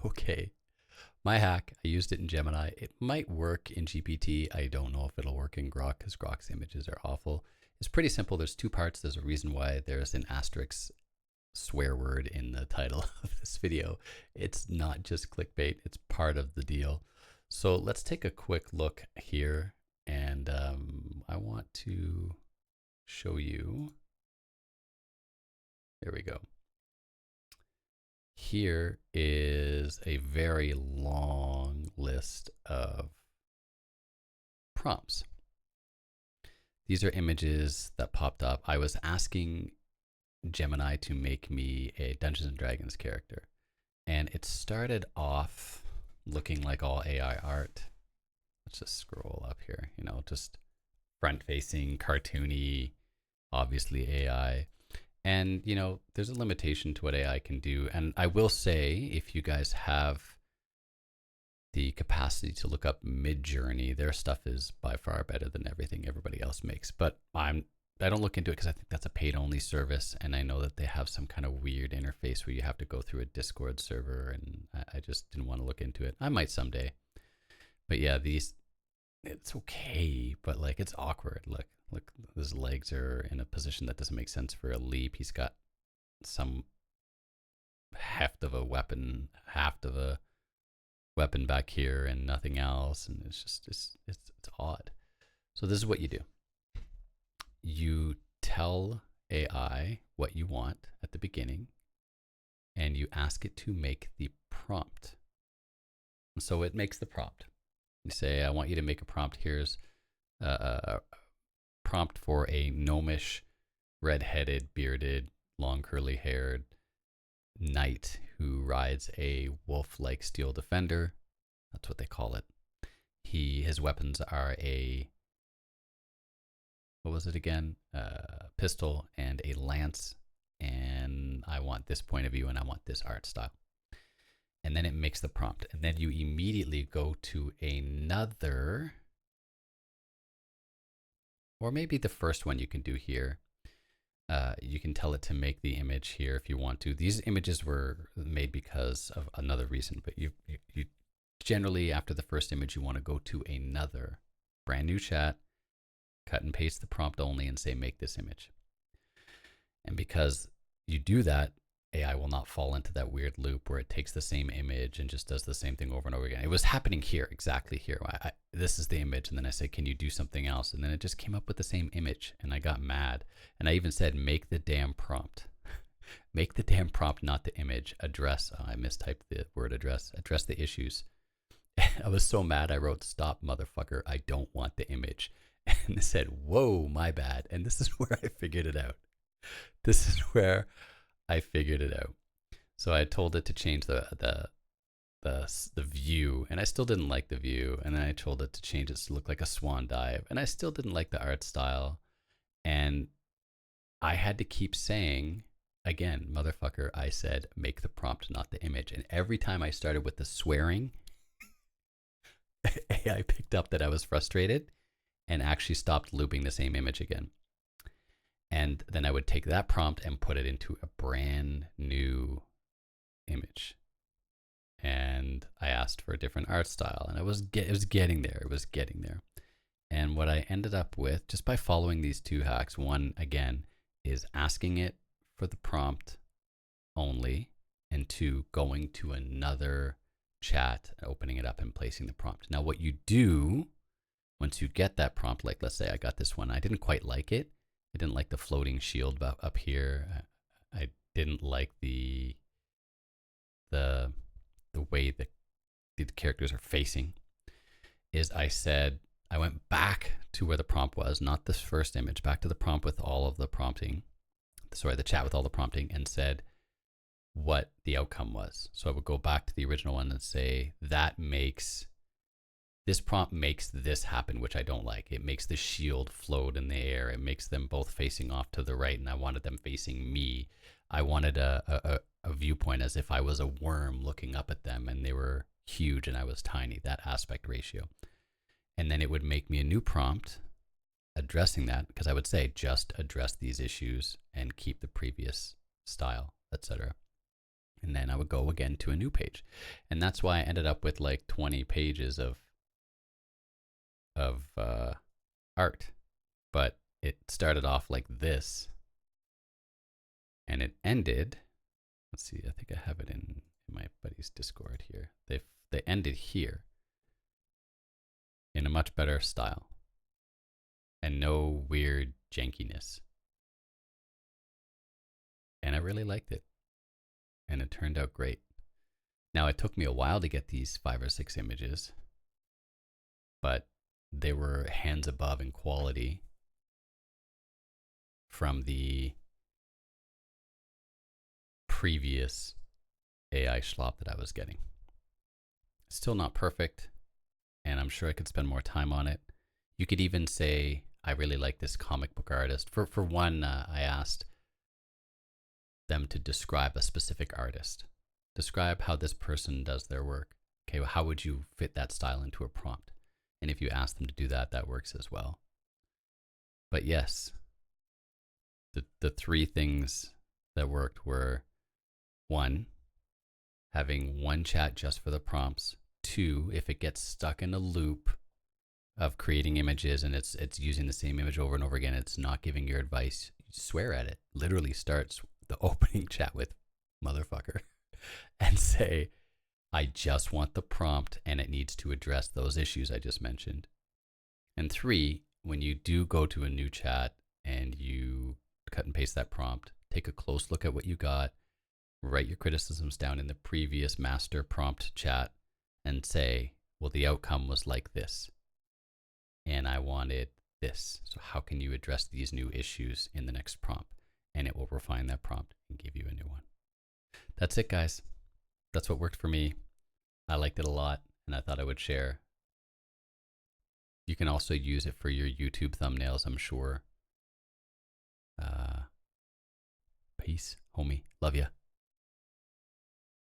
Okay. My hack, I used it in Gemini. It might work in GPT. I don't know if it'll work in Grok because Grok's images are awful. It's pretty simple. There's two parts. There's a reason why there's an asterisk swear word in the title of this video. It's not just clickbait, it's part of the deal. So let's take a quick look here. And I want to show you. There we go. Here is a very long list of prompts. These are images that popped up. I was asking Gemini to make me a Dungeons and Dragons character, and it started off looking like all AI art. Let's just scroll up here, just front facing, cartoony, obviously AI. And, there's a limitation to what AI can do. And I will say, if you guys have the capacity to look up Midjourney, their stuff is by far better than everything everybody else makes. But I don't look into it because I think that's a paid only service. And I know that they have some kind of weird interface where you have to go through a Discord server. And I just didn't want to look into it. I might someday. But yeah, it's okay, but like it's awkward. Look, his legs are in a position that doesn't make sense for a leap. He's got some haft of a weapon back here and nothing else, and it's odd. So this is what you do. You tell AI what you want at the beginning, and you ask it to make the prompt. And so it makes the prompt. You say, I want you to make a prompt. Here's a prompt for a gnomish, red-headed, bearded, long curly haired knight who rides a wolf-like steel defender. That's what they call it. His weapons are what was it again? Pistol and a lance. And I want this point of view and I want this art style. And then it makes the prompt. And then you immediately go to another, or maybe the first one you can do here. You can tell it to make the image here if you want to. These images were made because of another reason, but you generally, after the first image, you want to go to another brand new chat, cut and paste the prompt only, and say, make this image. And because you do that, AI will not fall into that weird loop where it takes the same image and just does the same thing over and over again. It was happening here, exactly here. This is the image, and then I said, can you do something else? And then it just came up with the same image, and I got mad. And I even said, make the damn prompt. Make the damn prompt, not the image. Address, I mistyped the word address. Address the issues. I was so mad, I wrote, stop, motherfucker, I don't want the image. And it said, whoa, my bad. And this is where I figured it out. This is where I figured it out. So I told it to change the view, and I still didn't like the view. And then I told it to change it to look like a swan dive, and I still didn't like the art style. And I had to keep saying, again, motherfucker, I said, make the prompt, not the image. And every time I started with the swearing, AI picked up that I was frustrated and actually stopped looping the same image again. And then I would take that prompt and put it into a brand new image. And I asked for a different art style, and it was getting there. It was getting there. And what I ended up with, just by following these two hacks, one, again, is asking it for the prompt only, and two, going to another chat, opening it up and placing the prompt. Now, what you do once you get that prompt, like let's say I got this one, I didn't quite like it. I didn't like the floating shield up here. I didn't like the way the characters are facing. Is I went back to where the prompt was, not this first image, back to the prompt with all of the prompting. Sorry, the chat with all the prompting, and said what the outcome was. So I would go back to the original one and say, this prompt makes this happen, which I don't like. It makes the shield float in the air. It makes them both facing off to the right, and I wanted them facing me. I wanted a viewpoint as if I was a worm looking up at them, and they were huge and I was tiny, that aspect ratio. And then it would make me a new prompt addressing that, because I would say, just address these issues and keep the previous style, etc. And then I would go again to a new page. And that's why I ended up with like 20 pages of art. But it started off like this, and it ended. Let's see. I think I have it in my buddy's Discord here. They ended here in a much better style, and no weird jankiness. And I really liked it, and it turned out great. Now, it took me a while to get these 5 or 6 images, but they were hands above in quality from the previous AI schlop that I was getting. Still not perfect, and I'm sure I could spend more time on it. You could even say, I really like this comic book artist. For one, I asked them to describe a specific artist. Describe how this person does their work. Okay, well, how would you fit that style into a prompt? And if you ask them to do that, that works as well. But yes, the 3 things that worked were: 1, having one chat just for the prompts. 2, if it gets stuck in a loop of creating images and it's using the same image over and over again, it's not giving your advice, you swear at it. Literally starts the opening chat with motherfucker and say, I just want the prompt and it needs to address those issues I just mentioned. And 3, when you do go to a new chat and you cut and paste that prompt, take a close look at what you got, write your criticisms down in the previous master prompt chat, and say, well, the outcome was like this, and I wanted this. So how can you address these new issues in the next prompt? And it will refine that prompt and give you a new one. That's it, guys. That's what worked for me. I liked it a lot, and I thought I would share. You can also use it for your YouTube thumbnails, I'm sure. Peace, homie. Love ya.